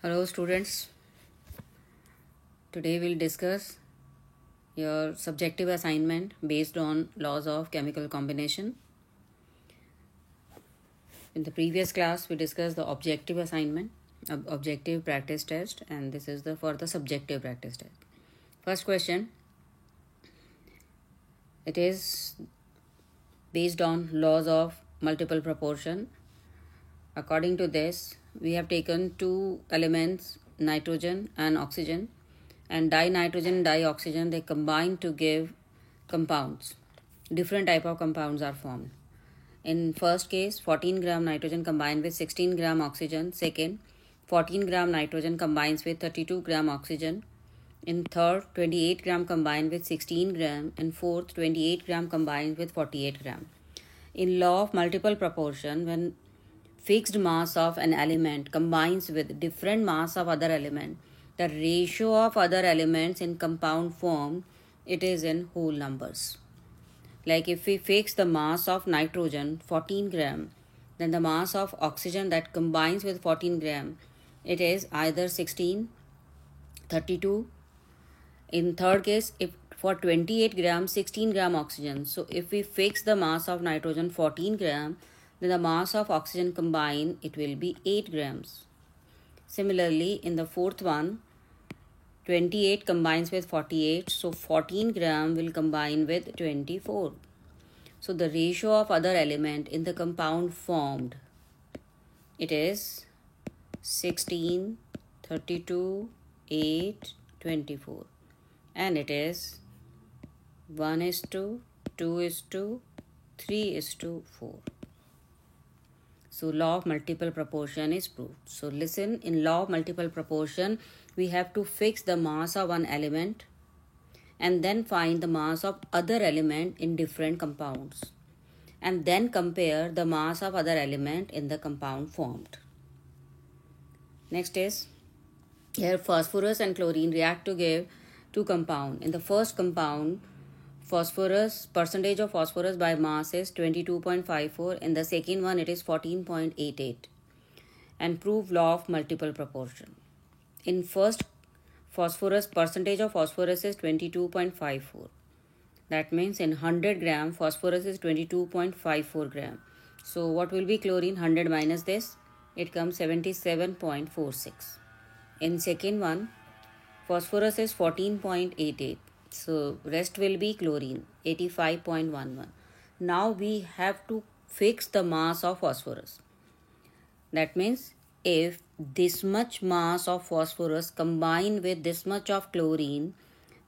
Hello students, today we'll discuss your subjective assignment based on laws of chemical combination. In the previous class we discussed the objective assignment, objective practice test, and this is for the subjective practice test. First question, it is based on laws of multiple proportion. According to this, we have taken two elements, nitrogen and oxygen, and dinitrogen, dioxygen, they combine to give compounds. Different type of compounds are formed. In first case, 14 gram nitrogen combined with 16 gram oxygen. Second, 14 gram nitrogen combines with 32 gram oxygen. In third, 28 gram combined with 16 gram. And fourth, 28 gram combined with 48 gram. In law of multiple proportion, when fixed mass of an element combines with different mass of other element, the ratio of other elements in compound form, it is in whole numbers. Like if we fix the mass of nitrogen 14 gram, then the mass of oxygen that combines with 14 gram, it is either 16, 32. In third case, if for 28 gram 16 gram oxygen, so if we fix the mass of nitrogen 14 gram, then the mass of oxygen combined, it will be 8 grams. Similarly, in the fourth one, 28 combines with 48, so 14 gram will combine with 24. So the ratio of other element in the compound formed, it is 16, 32, 8, 24, and it is 1:2:3:4. So law of multiple proportion is proved. So listen, in law of multiple proportion, we have to fix the mass of one element and then find the mass of other element in different compounds, and then compare the mass of other element in the compound formed. Next is, here phosphorus and chlorine react to give two compound. In the first compound, phosphorus, percentage of phosphorus by mass is 22.54. In the second one, it is 14.88. And prove law of multiple proportion. In first phosphorus, percentage of phosphorus is 22.54. That means in 100 gram, phosphorus is 22.54 gram. So what will be chlorine? 100 minus this, it comes 77.46. In second one, phosphorus is 14.88. So rest will be chlorine, 85.11. Now we have to fix the mass of phosphorus. That means if this much mass of phosphorus combine with this much of chlorine,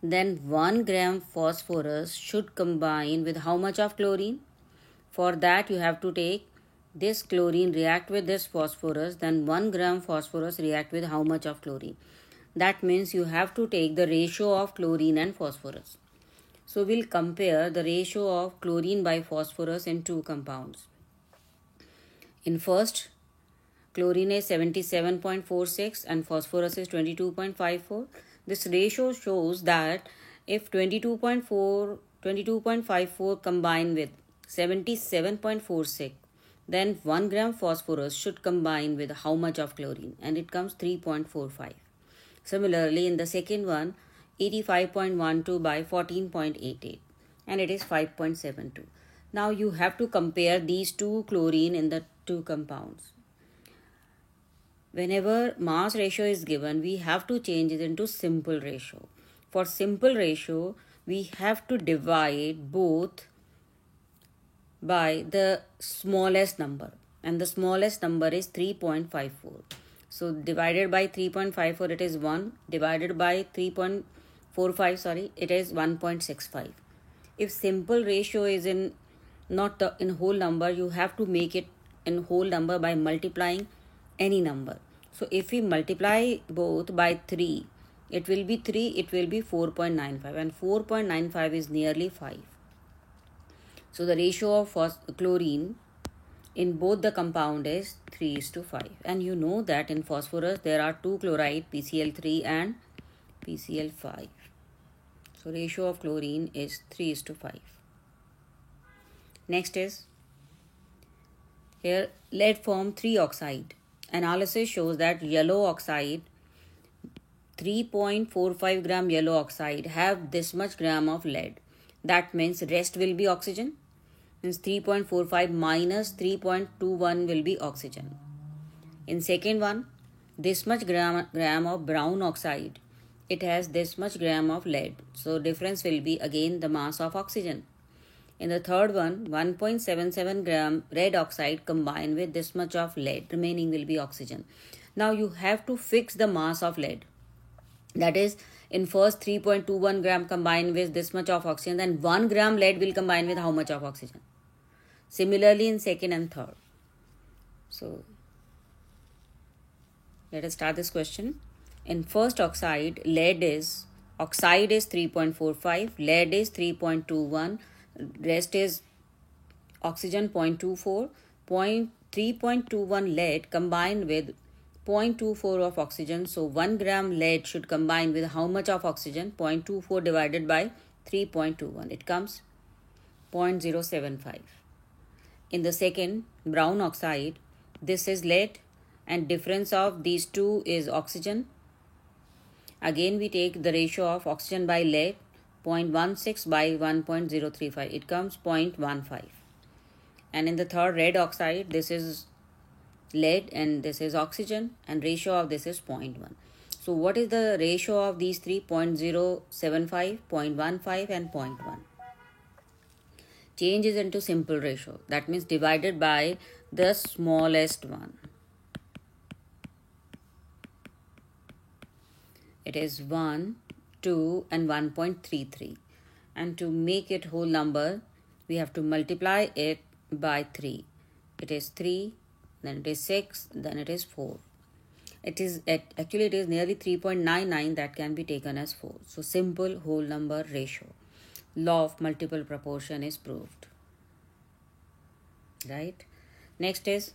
then 1 gram phosphorus should combine with how much of chlorine? For that you have to take this chlorine react with this phosphorus, then 1 gram phosphorus react with how much of chlorine? That means you have to take the ratio of chlorine and phosphorus. So we'll compare the ratio of chlorine by phosphorus in two compounds. In first, chlorine is 77.46 and phosphorus is 22.54. This ratio shows that if 22.54 combine with 77.46, then 1 gram phosphorus should combine with how much of chlorine, and it comes 3.45. Similarly, in the second one, 85.12 by 14.88, and it is 5.72. Now you have to compare these two chlorine in the two compounds. Whenever mass ratio is given, we have to change it into simple ratio. For simple ratio, we have to divide both by the smallest number, and the smallest number is 3.54. So divided by 3.54, it is 1. Divided by 3.45, it is 1.65. If simple ratio is in not in whole number, you have to make it in whole number by multiplying any number. So if we multiply both by 3, it will be 3, it will be 4.95, and 4.95 is nearly 5. So the ratio of chlorine in both the compound is 3:5. And you know that in phosphorus there are two chloride, PCl3 and PCl5. So ratio of chlorine is 3:5. Next is, here lead form 3 oxide analysis shows that yellow oxide, 3.45 gram yellow oxide have this much gram of lead. That means rest will be oxygen. Means 3.45 minus 3.21 will be oxygen. In second one, this much gram of brown oxide, it has this much gram of lead. So difference will be again the mass of oxygen. In the third one, 1.77 gram red oxide combined with this much of lead. Remaining will be oxygen. Now you have to fix the mass of lead. That is, in first 3.21 gram combined with this much of oxygen, then 1 gram lead will combine with how much of oxygen. Similarly in second and third. So let us start this question. In first oxide, oxide is 3.45, lead is 3.21, rest is oxygen 0.24, 3.21 lead combined with 0.24 of oxygen. So 1 gram lead should combine with how much of oxygen? 0.24 divided by 3.21. It comes 0.075. In the second, brown oxide, this is lead and difference of these two is oxygen. Again we take the ratio of oxygen by lead, 0.16 by 1.035. It comes 0.15. And in the third, red oxide, this is lead and this is oxygen and ratio of this is 0.1. So what is the ratio of these three? 0.075, 0.15 and 0.1. Change is into simple ratio. That means divided by the smallest one. It is 1, 2 and 1.33. And to make it whole number, we have to multiply it by 3. It is 3, then it is 6, then it is 4. It is nearly 3.99 that can be taken as 4. So simple whole number ratio. Law of multiple proportion is proved. Right? Next is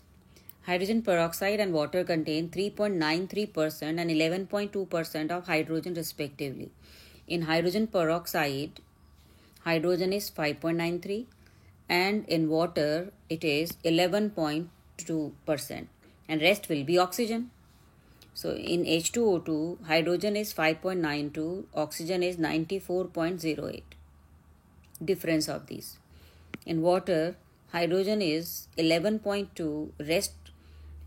hydrogen peroxide and water contain 3.93% and 11.2% of hydrogen respectively. In hydrogen peroxide, hydrogen is 5.93 and in water it is 11.2% and rest will be oxygen. So in H2O2, hydrogen is 5.92, oxygen is 94.08. Difference of these. In water, hydrogen is 11.2, rest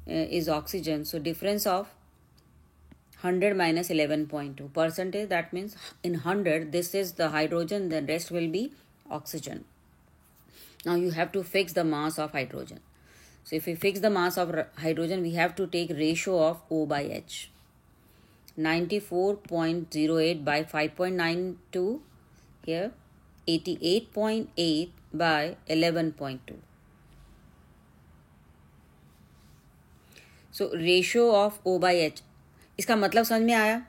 is oxygen. So difference of 100 minus 11.2 percentage. That means in 100, this is the hydrogen, the rest will be oxygen. Now you have to fix the mass of hydrogen. So if we fix the mass of hydrogen, we have to take ratio of O by H. 94.08 by 5.92 here. 88.8 by 11.2. So ratio of O by H. इसका मतलब समझ में आया?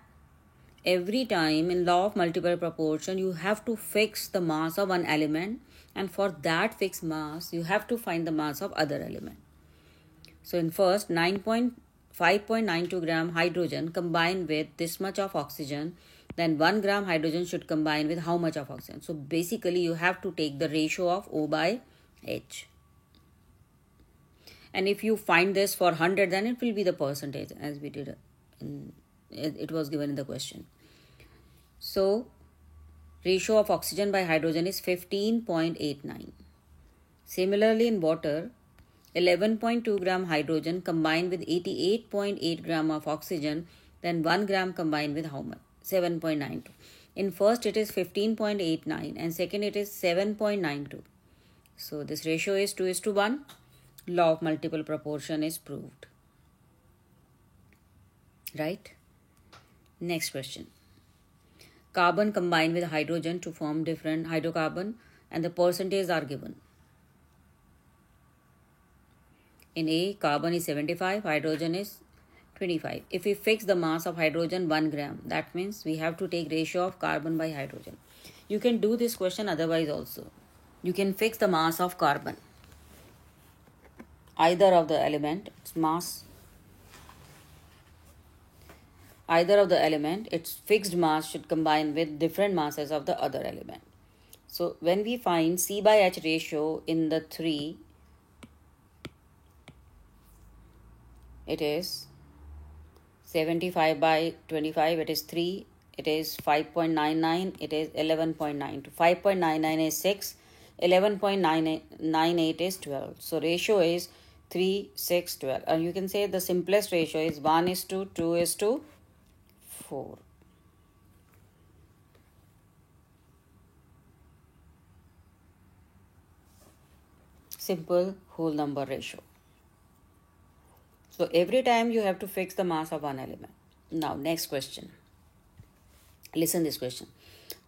Every time in law of multiple proportion, you have to fix the mass of one element, and for that fixed mass, you have to find the mass of other element. So in first, 5.92 gram hydrogen combined with this much of oxygen, then 1 gram hydrogen should combine with how much of oxygen? So basically you have to take the ratio of O by H. And if you find this for 100, then it will be the percentage as we did. It was given in the question. So ratio of oxygen by hydrogen is 15.89. Similarly in water, 11.2 gram hydrogen combined with 88.8 gram of oxygen, then 1 gram combined with how much? 7.92. In first it is 15.89 and second it is 7.92. So this ratio is 2:1. Law of multiple proportion is proved. Right? Next question. Carbon combined with hydrogen to form different hydrocarbon and the percentages are given. In A, carbon is 75, hydrogen is 25. If we fix the mass of hydrogen 1 gram, that means we have to take ratio of carbon by hydrogen. You can do this question otherwise also. You can fix the mass of carbon. Either of the element, its mass. Either of the element, its fixed mass should combine with different masses of the other element. So when we find C by H ratio in the 3, it is 75 by 25, it is 3, it is 5.99, it is 11.92. 5.99 is 6, 11.98 is 12. So ratio is 3, 6, 12. And you can say the simplest ratio is 1 is to 2 is to 4. Simple whole number ratio. So every time you have to fix the mass of one element. Now next question. Listen this question.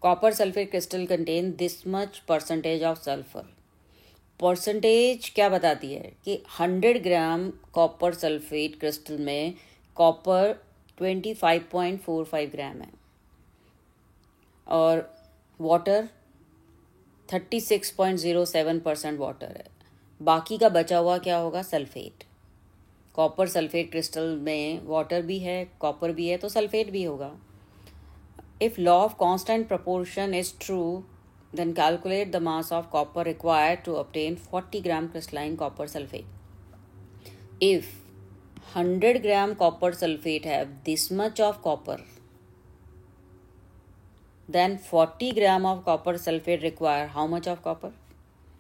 Copper sulfate crystal contain this much percentage of sulfur. Percentage क्या बताती है कि 100 gram copper sulphate crystal में copper 25.45 ग्राम है और water 36.07% water है. बाकी का बचा हुआ क्या होगा? सल्फेट. कॉपर सल्फेट क्रिस्टल में वाटर भी है, कॉपर भी है, तो सल्फेट भी होगा. If law of constant proportion is true, then calculate the mass of copper required to obtain 40 gram crystalline copper sulfate. If 100 gram copper sulfate have this much of copper, then 40 gram of copper sulfate require how much of copper?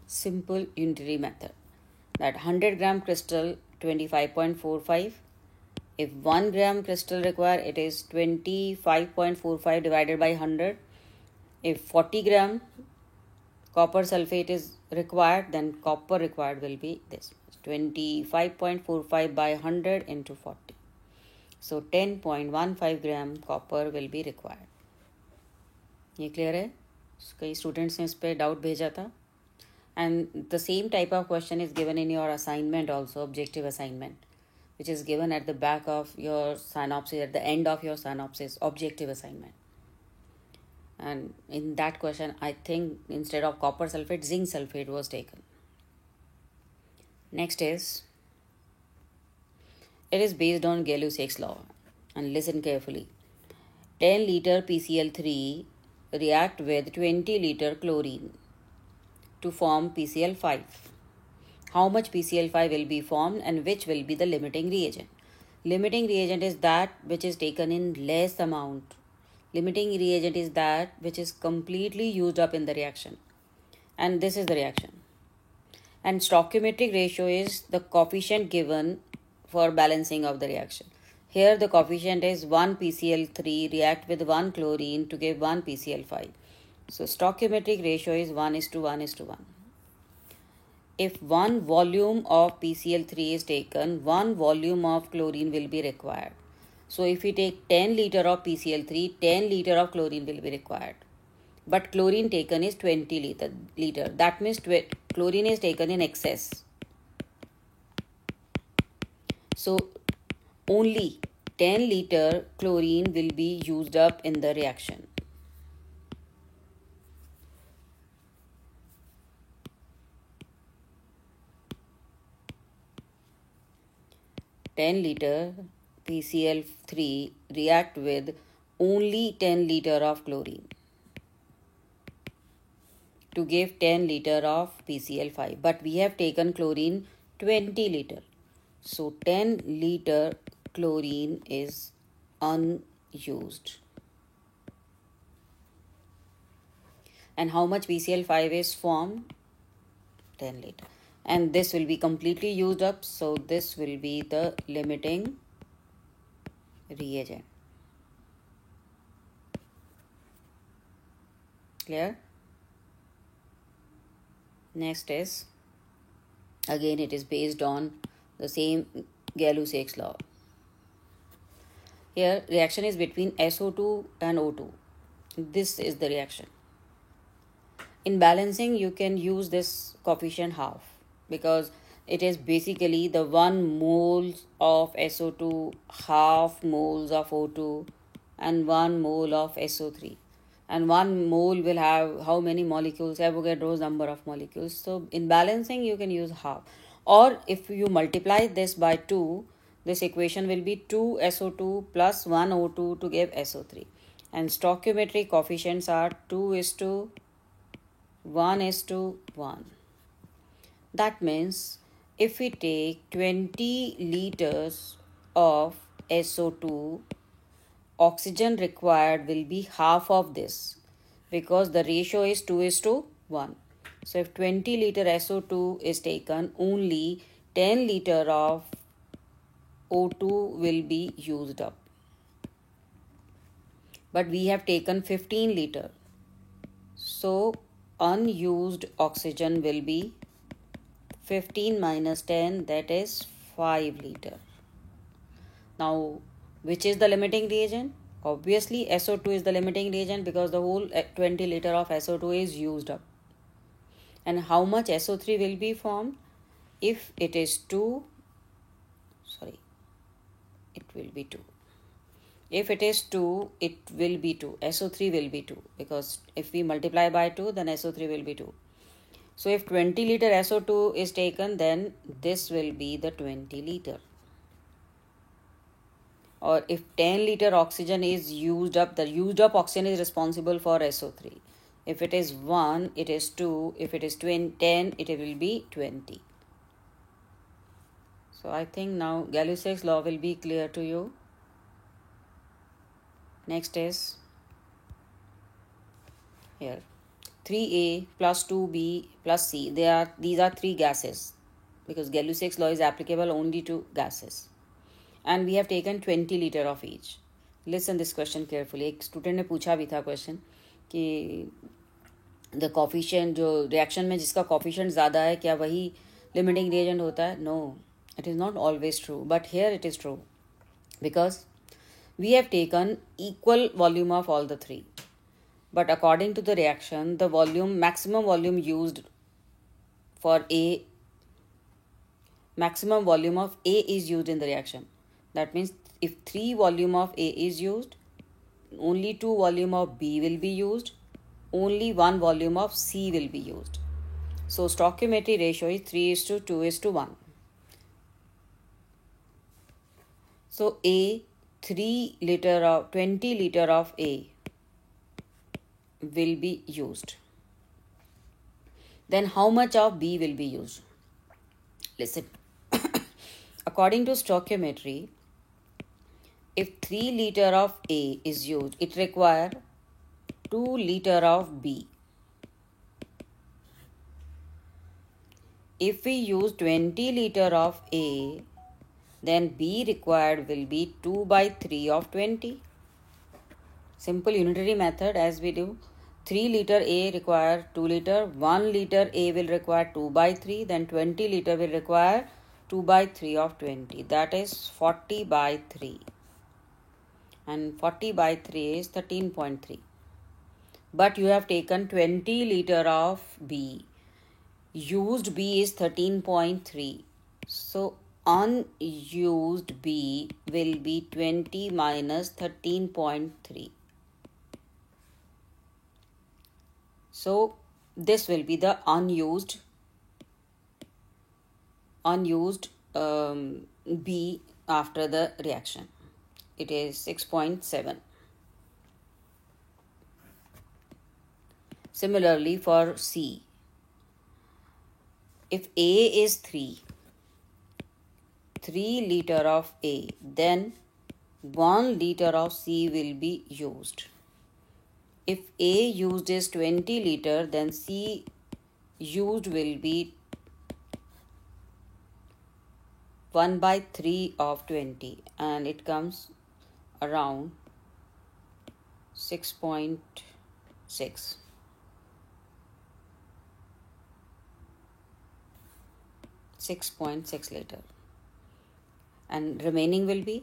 Simple unitary method. That 100 gram crystal 25.45. If 1 gram crystal require, it is 25.45 divided by 100. If 40 gram copper sulfate is required, then copper required will be this 25.45 by 100 into 40. So 10.15 gram copper will be required. ये clear है? कई students ने इस पर doubt भेजा था. And the same type of question is given in your assignment also, objective assignment, which is given at the back of your synopsis, at the end of your synopsis, objective assignment. And in that question, I think instead of copper sulfate, zinc sulfate was taken. Next is, it is based on Gay-Lussac's law. And listen carefully. 10 liter PCl3 react with 20 liter chlorine to form PCl5. How much PCl5 will be formed and which will be the limiting reagent? Limiting reagent is that which is taken in less amount. Limiting reagent is that which is completely used up in the reaction. And this is the reaction. And stoichiometric ratio is the coefficient given for balancing of the reaction. Here the coefficient is 1 PCl3 react with 1 chlorine to give 1 PCl5. So stoichiometric ratio is 1 is to 1 is to 1. If 1 volume of PCl3 is taken, 1 volume of chlorine will be required. So if we take 10 liter of PCl3, 10 liter of chlorine will be required. But chlorine taken is 20 liter. That means chlorine is taken in excess. So only 10 liter chlorine will be used up in the reaction. Liter PCl3 react with only 10 liter of chlorine to give 10 liter of PCl5. But we have taken chlorine 20 liter. So 10 liter chlorine is unused. And how much PCl5 is formed? 10 liter. And this will be completely used up. So this will be the limiting reagent. Clear? Next is, again it is based on the same Gay-Lussac's law. Here reaction is between SO2 and O2. This is the reaction. In balancing, you can use this coefficient half because it is basically the 1 moles of SO2, half moles of O2 and 1 mole of SO3. And 1 mole will have how many molecules? Avogadro's number of molecules. So in balancing, you can use half. Or if you multiply this by 2, this equation will be 2 SO2 plus 1 O2 to give SO3. And stoichiometric coefficients are 2 is to 1 is to 1. That means if we take 20 liters of SO2, oxygen required will be half of this because the ratio is 2:1. So if 20 liter SO2 is taken, only 10 liter of O2 will be used up. But we have taken 15 liter. So unused oxygen will be 15 minus 10, that is 5 liter. Now, which is the limiting reagent? Obviously, SO2 is the limiting reagent because the whole 20 liter of SO2 is used up. And how much SO3 will be formed? If it is 2, it will be 2. If it is 2, it will be 2. SO3 will be 2 because if we multiply by 2, then SO3 will be 2. So if 20 liter SO2 is taken, then this will be the 20 liter. Or if 10 liter oxygen is used up, the used up oxygen is responsible for SO3. If it is 1, it is 2. If it is 10, it will be 20. So I think now Gay-Lussac's law will be clear to you. Next is here 3A plus 2B plus C. These are three gases because Gay-Lussac's law is applicable only to gases. And we have taken 20 liter of each. Listen this question carefully. एक student ने पूछा भी था question कि the coefficient जो reaction में जिसका coefficient ज़्यादा है क्या वही लिमिटिंग रिएजेंट होता है? No, it is not always true, but here it is true because we have taken equal volume of all the three, but according to the reaction the maximum volume used for A, maximum volume of A is used in the reaction. That means if 3 volume of A is used, only 2 volume of B will be used, only 1 volume of C will be used. So stoichiometry ratio is 3:2:1. So A, 20 liter of A will be used. Then how much of B will be used? Listen. According to stoichiometry, if 3 liter of A is used, it requires 2 liter of B. If we use 20 liter of A, then B required will be 2/3 of 20. Simple unitary method as we do. 3 liter A require 2 liter, 1 liter A will require 2/3, then 20 liter will require 2/3 of 20. That is 40/3. And 40/3 is 13.3. But you have taken 20 liter of B. Used B is 13.3. So unused B will be 20 minus 13.3. So this will be the unused B after the reaction. It is 6.7. Similarly for C, if A is 3 liter of A, then 1 liter of C will be used. If A used is 20 liter, then C used will be 1/3 of 20, and it comes around 6.6. 6.6 liter. And remaining will be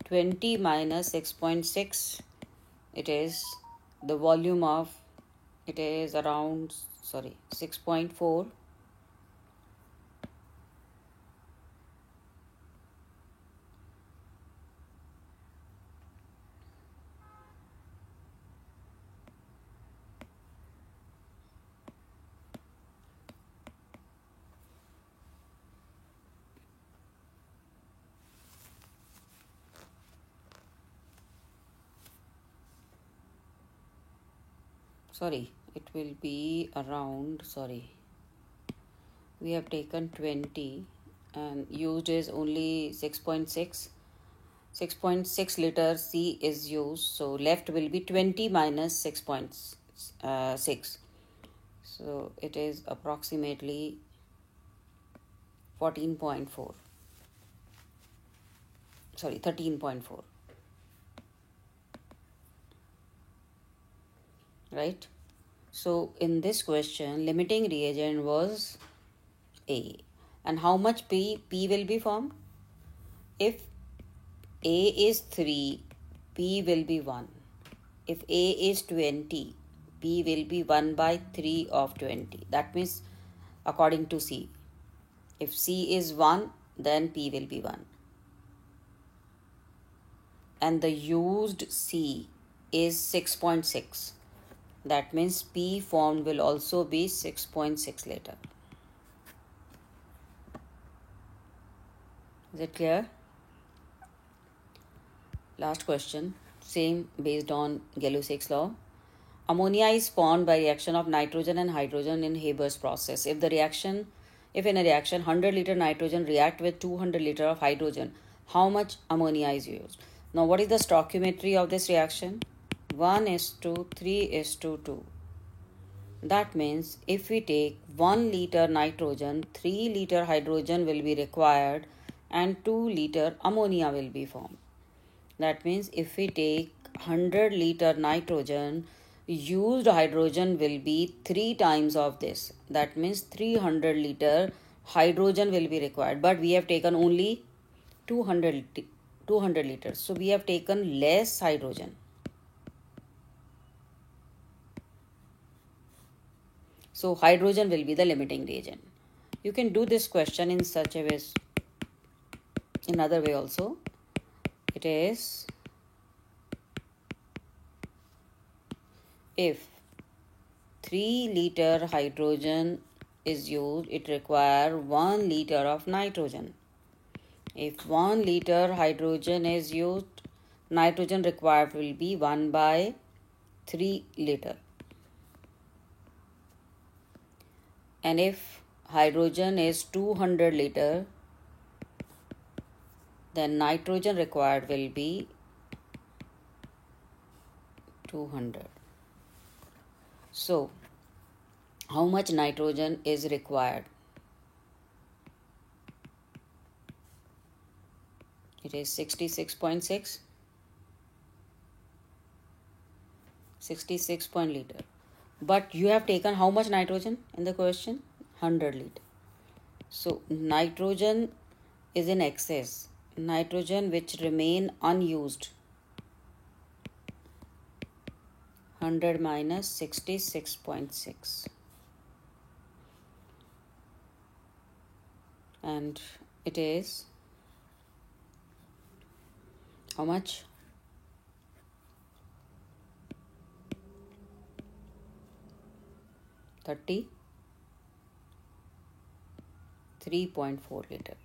20 minus 6.6. It is the volume of, it is around 6.4. It will be around, we have taken 20 and used is only 6.6. 6.6 liter C is used. So left will be 20 minus 6.6. So it is approximately 14.4. Sorry, 13.4. Right? So in this question, limiting reagent was A. And how much P will be formed? If A is 3, P will be 1. If A is 20, P will be 1 by 3 of 20. That means according to C. If C is 1, then P will be 1. And the used C is 6.6. That means P formed will also be 6.6 liter. Is it clear? Last question, same based on Gay-Lussac's law. Ammonia is formed by reaction of nitrogen and hydrogen in Haber's process. If in a reaction 100 liter nitrogen react with 200 liter of hydrogen, how much ammonia is used? Now what is the stoichiometry of this reaction? 1:3:2. That means if we take 1 liter nitrogen, 3 liter hydrogen will be required and 2 liter ammonia will be formed. That means if we take 100 liter nitrogen, used hydrogen will be 3 times of this. That means 300 liter hydrogen will be required. But we have taken only 200 liters. So we have taken less hydrogen. So hydrogen will be the limiting reagent. You can do this question in such a way, in another way also. It is, if 3 liter hydrogen is used, it requires 1 liter of nitrogen. If 1 liter hydrogen is used, nitrogen required will be 1 by 3 liter. And if hydrogen is 200 liter, then nitrogen required will be 200. So, how much nitrogen is required? It is 66.6. 66 point liter. But you have taken how much nitrogen in the question? 100 liter. So nitrogen is in excess. Nitrogen which remain unused. 100 minus 66.6. And it is how much? 3.4 liter.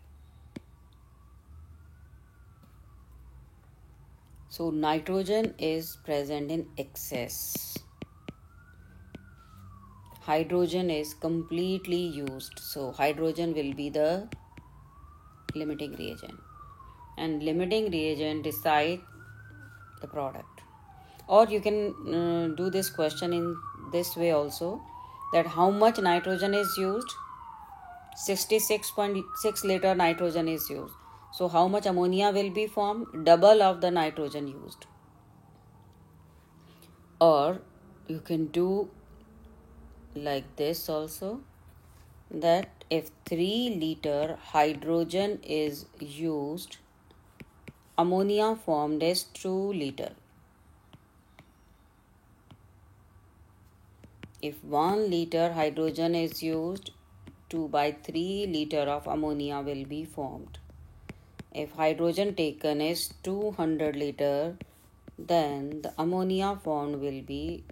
So nitrogen is present in excess. Hydrogen is completely used. So hydrogen will be the limiting reagent. And limiting reagent decide the product. Or you can do this question in this way also, that how much nitrogen is used? 66.6 liter nitrogen is used. So how much ammonia will be formed? Double of the nitrogen used. Or you can do like this also, that if 3 liter hydrogen is used, ammonia formed is 2 liter. If 1 liter hydrogen is used, 2 by 3 liter of ammonia will be formed. If hydrogen taken is 200 liter, then the ammonia formed will be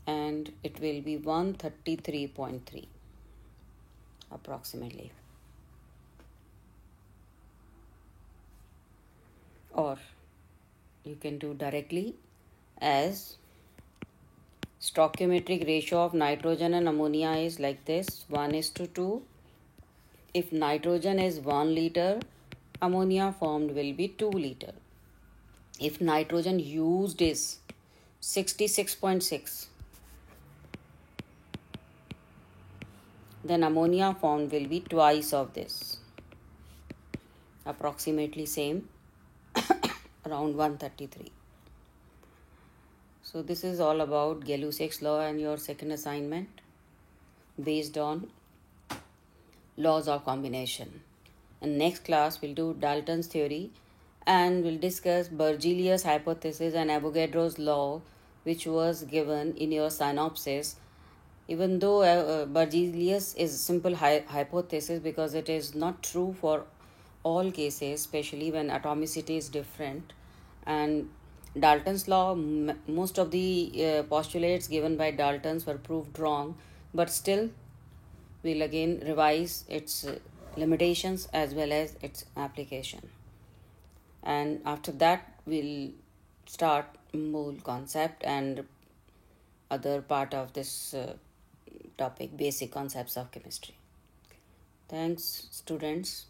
and it will be 133.3 approximately. Or you can do directly as Stoichiometric ratio of nitrogen and ammonia is like this, 1:2. If nitrogen is 1 liter, ammonia formed will be 2 liter. If nitrogen used is 66.6, then ammonia formed will be twice of this, approximately same, around 133. So this is all about Gay-Lussac's law and your second assignment based on laws of combination. In next class, we'll do Dalton's theory and we'll discuss Berzelius hypothesis and Avogadro's law, which was given in your synopsis. Even though Berzelius is simple hypothesis because it is not true for all cases, especially when atomicity is different. And Dalton's law, most of the postulates given by Dalton's were proved wrong, but still we'll again revise its limitations as well as its application. And after that, we'll start mole concept and other part of this topic, basic concepts of chemistry. Thanks, students.